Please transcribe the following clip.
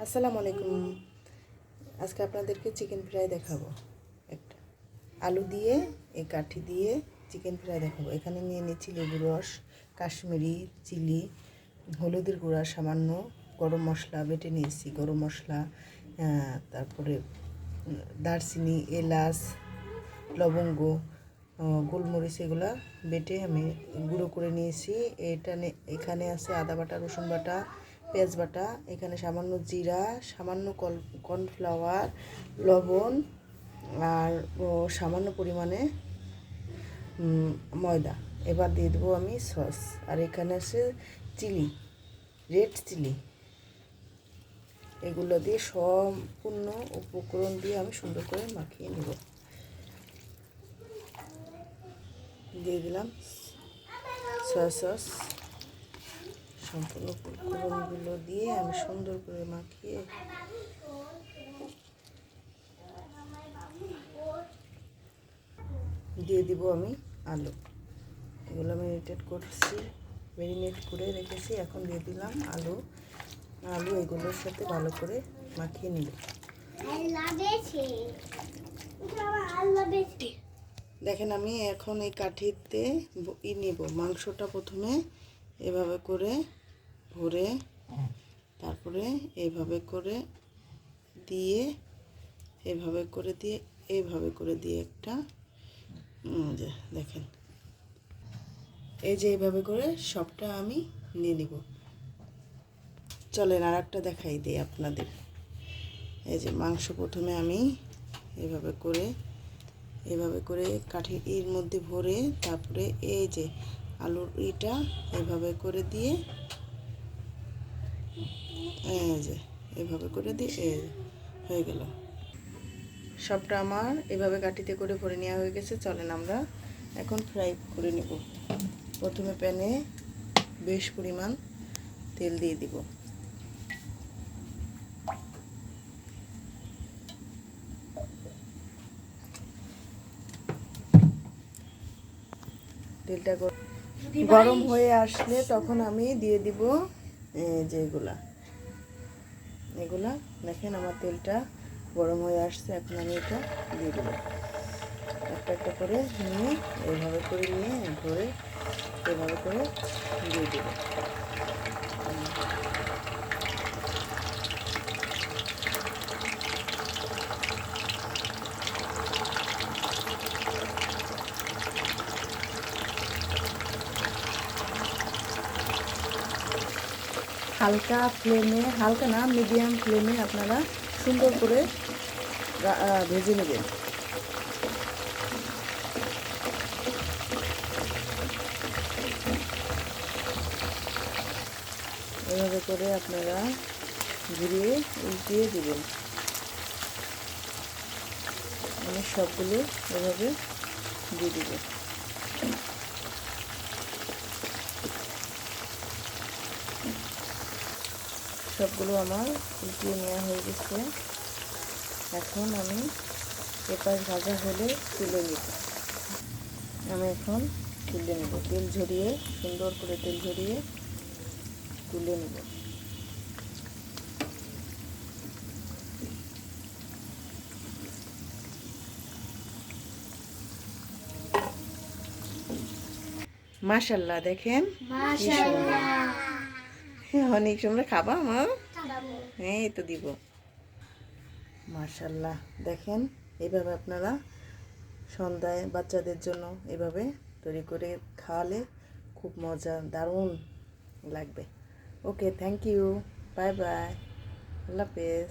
আসসালামু আলাইকুম। আজকে আপনাদেরকে চিকেন ফ্রাই দেখাবো। একটা আলু দিয়ে এই কাঠি দিয়ে চিকেন ফ্রাই দেখাবো। এখানে নিয়ে নিচ্ছি লেবু রস, কাশ্মীরি চিলি, হলুদের গুঁড়া সামান্য, গরম মশলা বেটে নিয়েছি, গরম মশলা, তারপরে দারচিনি, এলাচ, লবঙ্গ, গোলমরিচ, এগুলা বেটে আমি গুঁড়ো করে নিয়েছি। এখানে আছে আদা বাটা, রসুন বাটা, পেঁয়াজ বাটা, এখানে সামান্য জিরা, সামান্য কর্নফ্লাওয়ার, লবণ আর সামান্য পরিমাণে ময়দা। এবার দিয়ে দেবো আমি সস। আর এখানে আছে চিলি, রেড চিলি। এগুলো দিয়ে সম্পূর্ণ উপকরণ দিয়ে আমি সুন্দর করে মাখিয়ে নেব। দিয়ে দিলাম সয়া সস। সম্পূর্ণ উপকরণগুলো দিয়ে আমি সুন্দর করে মাখিয়ে দিয়ে দিব আমি আলু। এগুলো ম্যারিনেট করে রেখেছি। এখন দিয়ে দিলাম আলু। এগুলোর সাথে ভালো করে মাখিয়ে নিব। দেখেন, আমি এখন এই কাঠিতে নিব মাংসটা। প্রথমে এভাবে করে ভরে, তারপরে এইভাবে করে দিয়ে, এইভাবে করে দিয়ে একটা দেখেন, এই যে এইভাবে করে সবটা আমি নিয়ে নিব। চলেন আর একটা দেখাই দিই আপনাদের। এই যে মাংস প্রথমে আমি এভাবে করে কাঠির মধ্যে ভরে, তারপরে এই যে আলুর এভাবে করে দিয়ে, এই যে এভাবে করে দিয়ে হয়ে গেল। সবটা আমার এভাবে কাঠিতে করে ভরে নেওয়া হয়ে গেছে। চলেন আমরা এখন ফ্রাই করে নেব। প্রথমে প্যানে বেশ পরিমাণ তেল দিয়ে দিব। তেলটা গরম হয়ে আসলে তখন আমি দিয়ে দিব যে এগুলা দেখেন, আমার তেলটা গরম হয়ে আসছে। এখন আমি এটা দিয়ে দেবো একটা করে নিয়ে, এইভাবে করে নিয়ে ধরে এভাবে করে দিয়ে দেবো। হালকা ফ্লেমে, হালকা না মিডিয়াম ফ্লেমে আপনারা সুন্দর করে ভেজে নেবেন। এভাবে করে আপনারা ঘুরিয়ে উল্টিয়ে দেবেন। আমি সবগুলো এভাবে দিয়ে দেব। সবগুলো আমার উল্টিয়ে নেওয়া হয়ে গেছে। এখন আমি এপাশ ভাজা হলে তুলে নেব। আমি এখন তুলে নেব, তেল ঝরিয়ে, সুন্দর করে তেল ঝরিয়ে তুলে নেব। মাশাআল্লাহ, দেখেন অনেক সময় খাবা আমার, এই তো দিব। মাশাআল্লাহ, দেখেন এইভাবে আপনারা সন্ধ্যায় বাচ্চাদের জন্য এভাবে তৈরি করে খাওয়ালে খুব মজা, দারুণ লাগবে। ওকে, থ্যাংক ইউ, বাই বাই, আল্লাহ হাফেজ।